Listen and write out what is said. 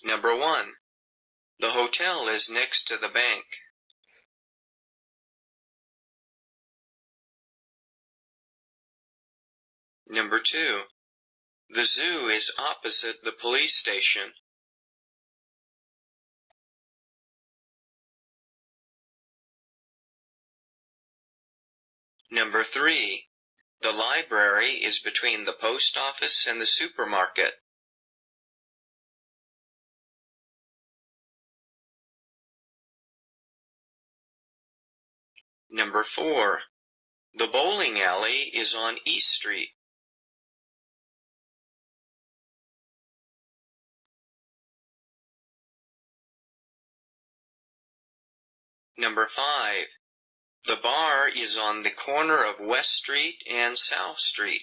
Number 1. The hotel is next to the bank. Number 2. The zoo is opposite the police station. Number 3. The library is between the post office and the supermarket. Number 4. The bowling alley is on East Street. Number 5. The bar is on the corner of West Street and South Street.